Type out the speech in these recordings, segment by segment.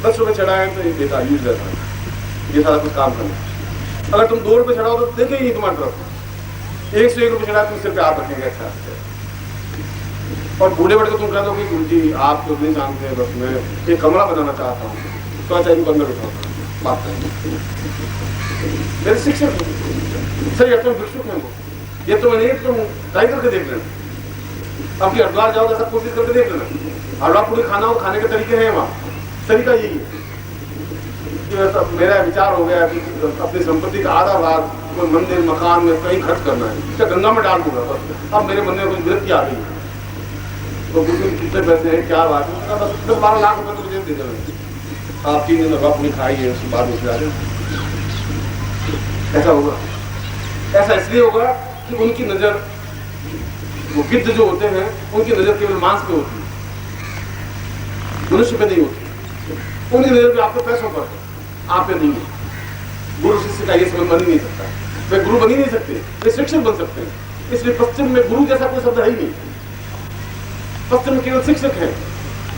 10 रुपये चढ़ाए तो ये बेटा यूज रहता है, ये सारा कुछ काम करना। अगर तुम 2 रुपये चढ़ाओ तो देखेंगे नहीं तुम्हारी तरफ। 1 से 1 रुपये चढ़ाए तुम सिर पे हाथ रखेंगे। अच्छा और बूढ़े बड़े को तुम कह दो कि गुरु जी आप तो नहीं जानते, बस मैं एक कमरा बनाना चाहता हूँ, तो अच्छा इनको अंदर उठाओ बात करेंगे। मेरे शिक्षक सही है, तुम भिक्षुक हैं वो, ये तो मैंने तुम ट्राई करके देख लेना। अब कि हरिद्वार जाओ तो सब कोशिश करके देख लेना। हलवा पूरी खाना हो, खाने के तरीके हैं वहाँ, तरीका यही है कि मेरा विचार हो गया कि अपनी संपत्ति का आधा भाग कोई मंदिर मकान में कहीं खर्च करना है, क्या गंगा में डाल दूंगा बस। अब मेरे मन में कुछ विरक्ति आ गई तो कितने पैसे हैं, क्या बात है, बस 10-12 लाख रुपए तो मुझे दे देना, आप 3 दिन हलवा पूरी खाइए, उसके बाद उससे आ जाए। ऐसा होगा, ऐसा इसलिए होगा कि उनकी नजर, वो गिद्ध जो होते हैं उनकी नजर केवल मांस पे होती है, मनुष्य पे नहीं होती। उनकी नजर पे आपके पैसों पर है, आप पे नहीं है। गुरु शिष्य का ये समझ बन ही नहीं सकता, वे गुरु बन ही नहीं सकते, वे शिक्षक बन सकते हैं। इसलिए पश्चिम में गुरु जैसा कोई शब्द है ही नहीं। पश्चिम में केवल शिक्षक है,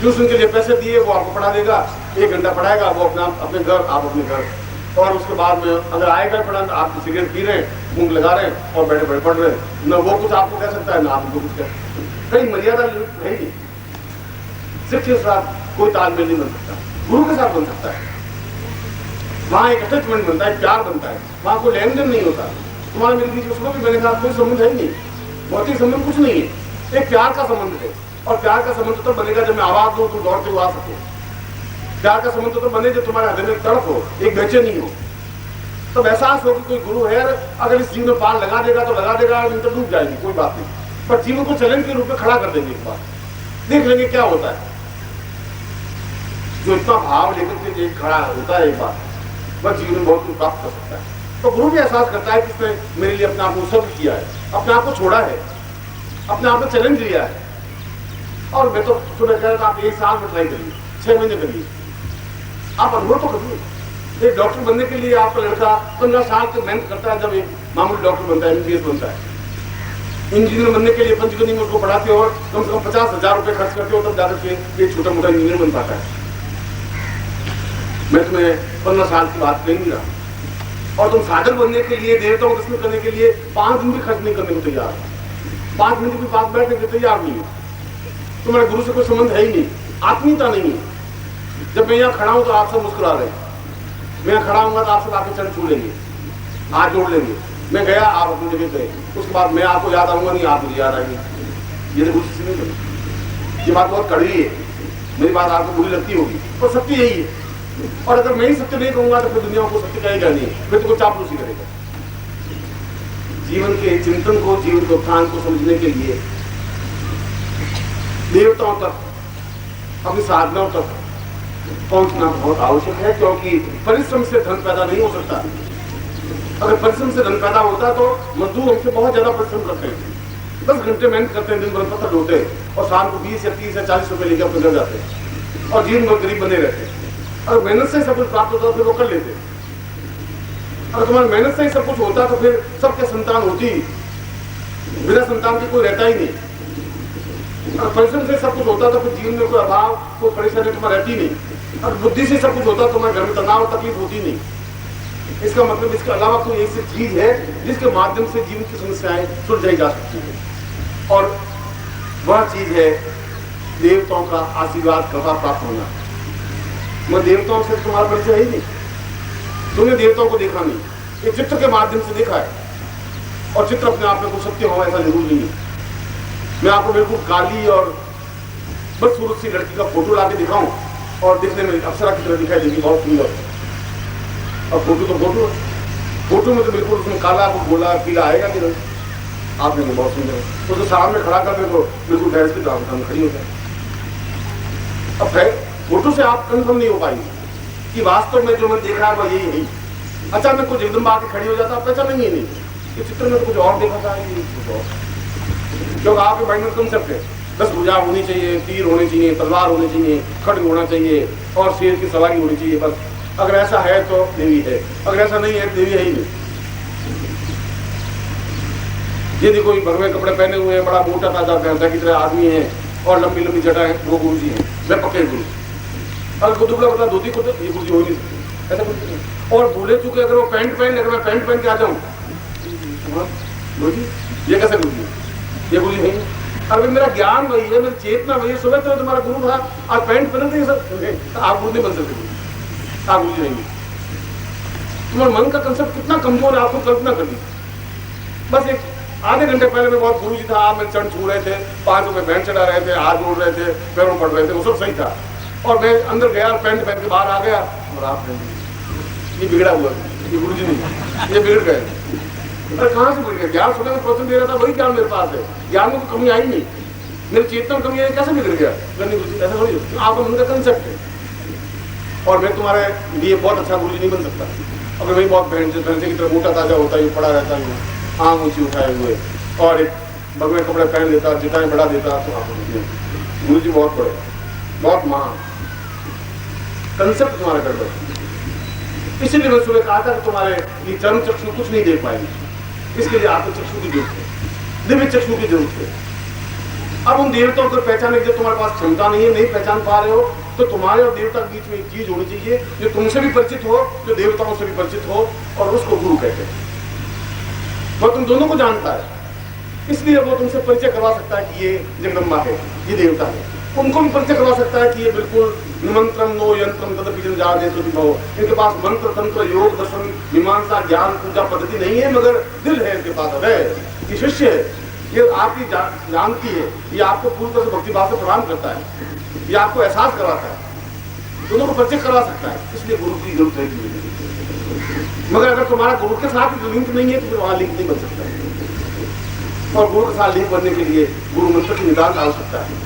जो उनके लिए पैसे दिए वो आपको पढ़ा देगा, 1 घंटा पढ़ाएगा, वो अपने घर, आप अपने घर, और उसके बाद में अगर आएगा पढ़ा तो आप सिगरेट पी रहे हैं, फूंक लगा रहे हैं और बैठे बैठे पढ़ रहे हैं। न वो कुछ आपको कह सकता है, ना आप उनको कुछ कह, कहीं मर्यादा है ही। शिक्षक के साथ कोई तालमेल नहीं बन सकता, गुरु के साथ बन सकता है। वहाँ एक अटैचमेंट बनता है, प्यार बनता है, वहाँ कोई लेन देन नहीं होता। तुम्हारा मेरे बीच उसमें भी मेरे साथ कोई संबंध है ही नहीं, भौतिक संबंध कुछ नहीं है, एक प्यार का संबंध है। और प्यार का संबंध तो बनेगा जब मैं आवाज दूं तुम दौड़ते हुए आ सको। प्यार का संबंध तो बने जब तुम्हारे हृदय में तड़प हो, एक बेचैनी हो, तब एहसास हो कि कोई गुरु है, अगर इस जीवन में पार लगा देगा तो लगा देगा, नहीं तो डूब जाएगी, कोई बात नहीं, पर जीवन को चैलेंज के रूप में खड़ा कर देंगे। एक बार देख लेंगे क्या होता है। जो इतना भाव लेकर के खड़ा होता है एक बार, वह जीवन में बहुत कुछ प्राप्त कर सकता है। तो गुरु भी एहसास करता है कि इसने मेरे लिए अपने आप को उत्सर्ग किया है, अपने आप को छोड़ा है, अपने आप को चैलेंज लिया है। और मैं तो तुम्हें कह रहा था आप 1 साल में ट्राई करिए, 6 महीने करिए, आप अनुभव तो करिए। एक डॉक्टर बनने के लिए आपका लड़का 15 साल तक मेहनत करता है, जब एक मामूली डॉक्टर बनता है, MBBS बनता है। इंजीनियर बनने के लिए पंचगनी में उसको पढ़ाते हो और कम से कम 50,000 रुपए खर्च करते हो, तब जाकर के एक छोटा मोटा इंजीनियर बन पाता है। मैं तुम्हें 15 साल की बात कही ना, और तुम साधक बनने के लिए, देवताओं को दर्शन करने के लिए 5 दिन भी खर्च नहीं करने को तैयार, 5 मिनट भी पास बैठने के तैयार नहीं है। तुम्हारे गुरु से कोई संबंध है ही नहीं, आत्मीयता नहीं है। जब मैं यहाँ खड़ा हूं तो आप सब मुस्कुरा रहे हैं, मैं यहाँ खड़ा हूंगा तो आप सब आपके चरण छू लेंगे, हाथ जोड़ लेंगे। मैं गया, आप अपनी जगह गए, उसके बाद मैं आपको याद आऊंगा नहीं, आप मुझे याद आएंगे। ये तो कुछ नहीं करें। ये बात बहुत कड़वी है, मेरी बात आपको बुरी लगती होगी, पर सत्य यही है। और अगर मैं ही सत्य नहीं कहूंगा तो फिर दुनिया को सत्य कहेगा नहीं, फिर तो कोई चापलूसी करेगा। जीवन के चिंतन को, जीवन के उत्थान को समझने के लिए देवताओं तक, अपनी साधनाओं तक पहुंचना बहुत आवश्यक है, क्योंकि परिश्रम से धन पैदा नहीं हो सकता। अगर परिश्रम से धन पैदा होता तो मजदूर हमसे बहुत ज्यादा परिश्रम करते हैं, 10 घंटे मेहनत करते हैं, दिन भर पत्थर ढोते हैं और शाम को 20 या 30 या 40 रुपए लेकर अपने घर जाते हैं और जीवन भर गरीब बने रहते हैं। अगर मेहनत से सब कुछ प्राप्त होता तो फिर वो कर लेते। अगर तुम्हारी मेहनत से ही सब कुछ होता तो फिर सबके संतान होती, बिना संतान की कोई रहता ही नहीं। अगर परिश्रम से सब कुछ होता तो फिर जीवन में कोई अभाव, कोई परेशानी तुम्हारी रहती नहीं। अगर बुद्धि से सब कुछ होता तो तुम्हारे घर में तनाव तकलीफ होती नहीं। इसका मतलब इसके अलावा कोई ऐसी चीज है जिसके माध्यम से जीवन की समस्याएं सुलझाई जा सकती है, और वह चीज है देवताओं का आशीर्वाद, कृपा प्राप्त होना। मैं देवताओं से तुम्हारा परिचय है ही नहीं, तुमने देवताओं को देखा नहीं, ये चित्र के माध्यम से देखा है। और चित्र अपने आप में कुछ सत्य हो ऐसा जरूर नहीं है। मैं आपको बिल्कुल काली और बदसूरत सी लड़की का फोटो ला के दिखाऊं और दिखने में अप्सरा की तरह दिखाई देगी, बहुत सुंदर। और फोटो तो फोटो, फोटो में तो बिल्कुल उसमें काला गोला पीला आएगा कि नहीं, आपने तो बहुत सुंदर है। तो सामने खड़ा कर दे तो बिल्कुल गैस की तरह खड़ी हो जाए। अब फोटो से आप कंफर्म नहीं हो पाएंगे कि वास्तव में जो मैं देख रहा है वह यही नहीं। अचानक कुछ एकदम आके खड़ी हो जाता, आप पहचान नहीं, ये चित्र में तो कुछ और देखा था, कुछ और। क्योंकि आपके माइंड में कंसेप्ट है, 10 भुजा होनी चाहिए, तीर होने चाहिए, तलवार होनी चाहिए, खड्ग होना चाहिए और शेर की सवारी होनी चाहिए, बस। अगर ऐसा है तो देवी है, अगर ऐसा नहीं है देवी है ही नहीं। यदि कोई भगवे कपड़े पहने हुए हैं, बड़ा मोटा ताजा भैंसा की तरह आदमी है और लंबी लंबी जटा है, वो गुरु जी है, मैं पक्के गुरु। अगर को दुबला पतला धोती कुर्ता, ये गुरु जी हो ही नहीं सकती, ऐसा कुछ नहीं। और भूले चुके अगर वो पैंट पहन, अगर मैं पैंट पहन के आ जाऊँ, गुरु जी ये कैसे गुरु जी, ये गुरु जी है। अगर मेरा ज्ञान वही है, मेरी चेतना वही है, सुबह तो तुम्हारा गुरु था, आज पैंट पहन देंगे सब, आप गुरु नहीं बन सकते, आप गुरु जी नहीं। तुम्हारे मन का कंसेप्ट कितना कमजोर है, आपको कल्पना करनी। बस एक आधे घंटे पहले मैं बहुत गुरु जी था, आप मेरे चरण छू रहे थे, 5 रुपए बैंड चढ़ा रहे थे, हाथ जोड़ रहे थे, पैरों पड़ रहे थे, वो सब सही था। और मैं अंदर गया, पैंट पहन के बाहर आ गया, और आप ये बिगड़ा हुआ, ये गुरु जी नहीं, ये बिगड़ गए। अरे कहाँ से बिगड़ गया? ज्ञान सुनने में प्रोत्साहन दे रहा था, वही ज्ञान मेरे पास है, ज्ञान में कमी आई नहीं, मेरी चेतना में कमी आई, कैसे बिगड़ गया? ऐसा थोड़ी, आपका मन का कंसेप्ट है। और मैं तुम्हारे लिए बहुत अच्छा गुरु जी नहीं बन सकता अगर मैं बहुत भैंसे की तरह मोटा ताजा होता है, पड़ा रहता हूँ, आम ऊँची उठाए हुए, और एक भगवे कपड़े पहन लेता, जितना बढ़ा देता, तो आप गुरु जी बहुत बड़े, बहुत महान कंसेप्ट तुम्हारा गड़बड़। इसीलिए मैं सुबह कहा था कि तुम्हारे ये चर्म चक्षु कुछ नहीं देख पाएंगे, इसके लिए आपको चक्षु की जरूरत है, दिव्य चक्षु की जरूरत है। अब उन देवताओं को पहचानने की जब तुम्हारे पास क्षमता नहीं है, नहीं पहचान पा रहे हो, तो तुम्हारे और देवता के बीच में एक चीज होनी चाहिए जो तुमसे भी परिचित हो, जो देवताओं से भी परिचित हो, और उसको गुरु कहते हैं। वह तुम दोनों को जानता है, इसलिए वो तुमसे परिचय करवा सकता है कि ये जगदम्बा है, ये देवता है। उनको भी परिचय करवा सकता है कि ये बिल्कुल निमंत्रम नो यंत्रम तदपि जनजादे इनके पास मंत्र तंत्र योग दर्शन मीमांसा ज्ञान पूजा पद्धति नहीं है, मगर दिल है इनके पास, है ये शिष्य है, ये आपकी जानती है, ये आपको पूरी तरह से भक्ति भाव से प्रदान करता है, ये आपको एहसास करवाता है, दोनों को परिचय करवा सकता है। इसलिए गुरु की जरूरत है। मगर अगर तुम्हारा गुरु के साथ लिंक नहीं है तो फिर वहां लिंक नहीं बन सकता। और गुरु के साथ लिंक बनने के लिए गुरु मंत्र की निदान की आवश्यकता है,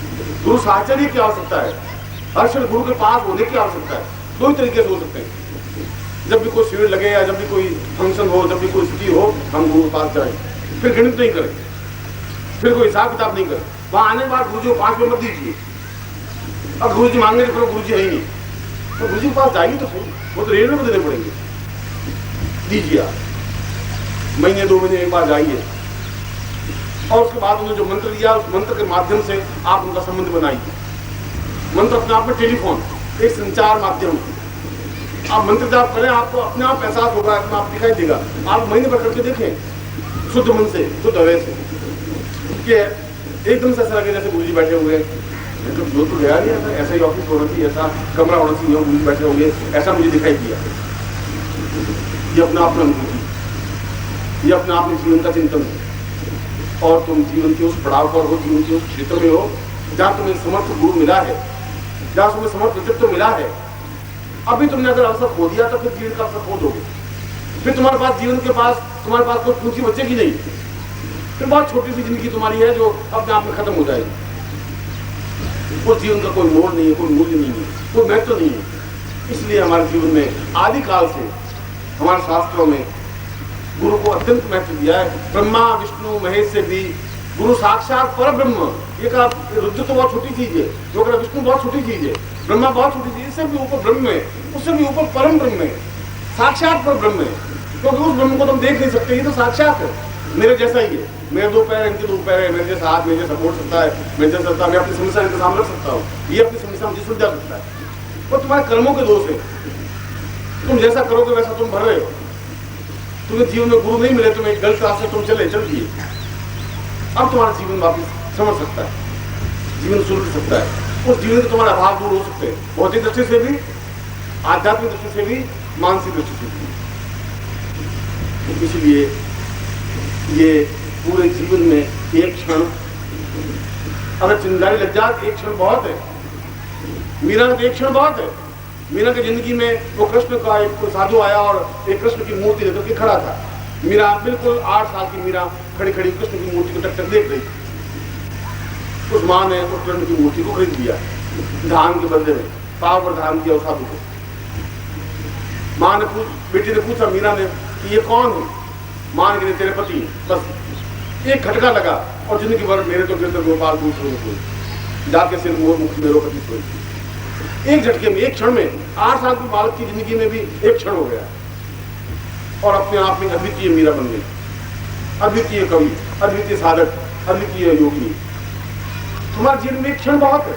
गुरु साहचर्य की आवश्यकता है, हर क्षण गुरु के पास होने की आवश्यकता है। दो ही तरीके से हो सकते हैं, जब भी कोई शिविर लगे या जब भी कोई फंक्शन हो, जब भी कोई स्थिति हो, हम गुरु के पास जाए, फिर गणित नहीं करें, फिर कोई हिसाब किताब नहीं करें। वहां आने के बाद गुरु जी को 5 रुपये मत दीजिए। अब गुरु जी मांगने के गुरु जी है ही नहीं, तो गुरु जी के पास जाइए तो वो तो रेलवे में देने पड़ेंगे, दीजिए आप, महीने 2 महीने एक बार जाइए, और उसके बाद उन्होंने जो मंत्र दिया उस मंत्र के माध्यम से आप उनका संबंध बनाइए। मंत्र अपने आप में टेलीफोन, एक संचार माध्यम। आप मंत्र जाप करें, आपको अपने आप एहसास होगा, अपने आप दिखाई देगा। आप महीने भर करके देखें शुद्ध मन से, शुद्ध हृदय से, कि एकदम से ऐसा लगे जैसे गुरु जी बैठे हुए हैं। जो तो गया नहीं, ऐसा ही ऑफिस होना चाहिए, ऐसा कमरा होना चाहिए, गुरु जी बैठे होंगे, ऐसा मुझे दिखाई दिया। ये अपने आप में अनुभूति, ये अपने आप में जीवन का चिंतन है। और तुम जीवन के उस पड़ाव पर हो, जीवन के उस क्षेत्र में हो जहाँ तुम्हें समर्थ गुरु मिला है, जहाँ तुम्हें समर्थ व्यक्तित्व मिला है। अभी तुमने अगर अवसर खो दिया तो फिर जीवन का अवसर खो दोगे, फिर तुम्हारे पास जीवन के पास तुम्हारे पास कोई पूंजी बचेगी नहीं, फिर बहुत छोटी सी जिंदगी तुम्हारी है जो अपने आप में खत्म हो जाएगी। उस जीवन का कोई मोड़ नहीं है, कोई मूल्य नहीं है, कोई महत्व नहीं है। इसलिए हमारे जीवन में आदिकाल से हमारे शास्त्रों में गुरु को अत्यंत महत्व दिया है। ब्रह्मा विष्णु महेश से भी गुरु साक्षात पर ब्रह्म। ये कहा रुद्र तो बहुत छोटी चीज है, जो कहा विष्णु बहुत छोटी चीज है, ब्रह्मा बहुत छोटी चीज, इससे भी ऊपर ब्रह्म है, उससे भी ऊपर परम ब्रह्म है, साक्षात पर ब्रह्म है। क्योंकि उस ब्रह्म को तुम देख नहीं सकते, ये तो साक्षात है, मेरे जैसा ही है। मेरे 2 पैर, इनके 2 पैर है, मेरे जैसा हाथ, मेरे जैसा बोल सकता है, मेरे जैसा सकता है, मैं अपनी समस्या इनके सामने रख सकता हूँ, ये अपनी समस्या मुझे सुलझा सकता है। और तुम्हारे कर्मों के दोष है, तुम जैसा करोगे वैसा तुम भर रहे हो। तुम्हें जीवन में गुरु नहीं मिले, तुम्हें गलत रास्ते तुम चल दिए। अब तुम्हारा जीवन वापिस समझ सकता है, जीवन सुलझ सकता है, उस जीवन से तुम्हारे अभाव दूर हो सकते हैं, भौतिक दृष्टि से भी, आध्यात्मिक दृष्टि से भी, मानसिक दृष्टि से भी। इसलिए ये पूरे जीवन में एक क्षण अगर चिंगारी लग जाए, एक क्षण बहुत है। मीरा का एक क्षण बहुत है। मीरा की जिंदगी में वो कृष्ण का एक साधु आया और एक कृष्ण की मूर्ति लेकर के खड़ा था। मीरा बिल्कुल 8 साल की मीरा खड़ी खड़ी कृष्ण की मूर्ति को टक देख रही थी। उस माँ ने उस कृष्ण की मूर्ति को खरीद लिया, धान के बदले में पाव पर धान दिया उस साधु को। माँ ने बेटी ने पूछा मीरा ने कि ये कौन है? माँ ने तेरे पति। बस एक खटका लगा और जिंदगी भर मेरे तो गिरते गोपाल दूसरों को जाके सिर मोर मुख मेरो पति सोई। एक झटके में, एक क्षण में, 8 साल की बालक की जिंदगी में भी एक क्षण हो गया और अपने आप में अद्वितीय मीरा बन गई, अद्वितीय कवि, अद्वितीय साधक, अद्वितीय योगी। तुम्हारे जीवन में एक क्षण बहुत है।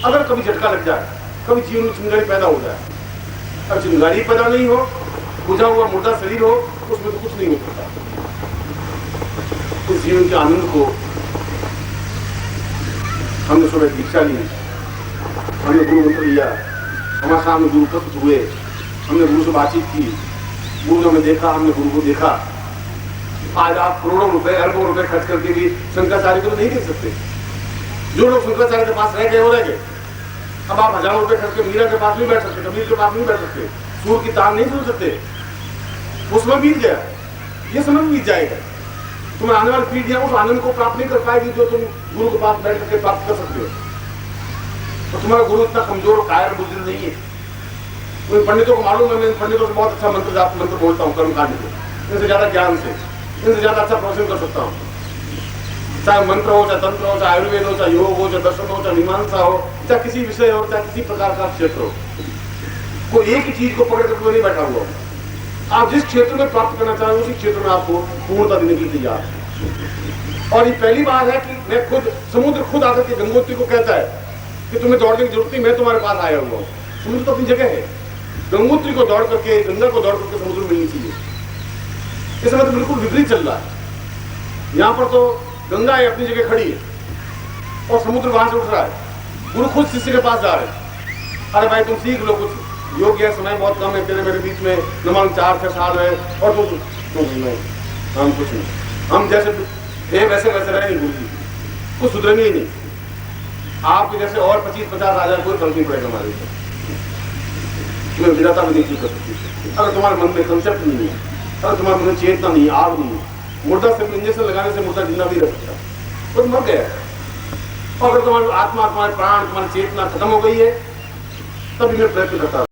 अगर कभी झटका लग जाए, कभी जीवन में चिंगारी पैदा हो जाए। अब चिंगारी पैदा नहीं हो, बुझा हुआ मुर्दा शरीर हो, उसमें तो कुछ नहीं हो सकता। इस जीवन के आनंद को हमने सुबह दीक्षा ली, हमने गुरु मंत्र लिया, हमारे सामने गुरु उपस्थित हुए, हमने गुरु से बातचीत की, गुरु ने हमें देखा, हमने गुरु को देखा। आज आप करोड़ों रुपए अरबों रुपए खर्च करके भी शंकराचार्य को नहीं देख सकते। जो लोग शंकराचार्य के पास रह गए वो रह गए। अब आप हजारों रुपए खर्च कर मीरा के पास नहीं बैठ सकते, कबीर के पास नहीं बैठ सकते, सूर की तान नहीं सुन सकते। वो समय बीत गया, ये समय बीत जाएगा। तुम्हें आने वाली पीढ़ियां उस आनंद को प्राप्त नहीं कर पाएगी जो तुम गुरु के पास बैठ करके प्राप्त कर सकते हो। तो तुम्हारा गुरु इतना कमजोर कायर बुजुर्ग नहीं है। मुझे पंडितों को मालूम है, मैं पंडितों से बहुत अच्छा मंत्र बोलता हूँ कर्मकांड को, इनसे ज्यादा ज्ञान से, इनसे ज्यादा अच्छा प्रवचन कर सकता हूँ। चाहे मंत्र हो, चाहे तंत्र हो, चाहे आयुर्वेद हो, चाहे योग हो, चाहे दर्शन हो, चाहे मीमांसा हो, चाहे किसी विषय हो, चाहे किसी प्रकार का क्षेत्र हो, कोई एक ही चीज को पकड़ कर नहीं बैठा हुआ। आप जिस क्षेत्र में प्राप्त करना चाहें उसी क्षेत्र में आपको पूर्णता देने के लिए तैयार है। और ये पहली बार है कि मैं खुद समुद्र खुद आकर के गंगोत्री को कहता है कि तुम्हें दौड़ने की जरूरत नहीं, मैं तुम्हारे पास आया हुआ हूँ। समुद्र तो अपनी जगह है, गंगोत्री को दौड़ करके, गंगा को दौड़ करके समुद्र मिलनी चाहिए। इस समय तो बिल्कुल विपरीत चल रहा है। यहाँ पर तो गंगा है अपनी जगह खड़ी है और समुद्र वहां से उठ रहा है। गुरु खुद शिष्य के पास जा रहे हैं, अरे भाई तुम सीख लो कुछ, योग है, समय बहुत कम है, तेरे मेरे बीच में न मालूम 4-6 साल है, और तुम नहीं, हम कुछ नहीं, हम जैसे थे वैसे वैसे रहे नहीं। गुरु जी कुछ सुधरेंगे ही नहीं। आपके जैसे और 25-50 आ जाए कोई फर्क नहीं पड़ेगा हमारे ऊपर। तुम्हें विधाता भी नहीं कर सकती अगर तुम्हारे मन में कंसेप्ट नहीं है, अगर तुम्हारे मन में चेतना नहीं, आग नहीं है। मुर्दा सिर्फ इंजेक्शन लगाने से मुर्दा जिंदा नहीं रह सकता, वो तो मर गया है। और अगर तुम्हारी आत्मा, तुम्हारे प्राण, तुम्हारी चेतना खत्म हो गई है, तभी मैं प्रयत्न करता हूं।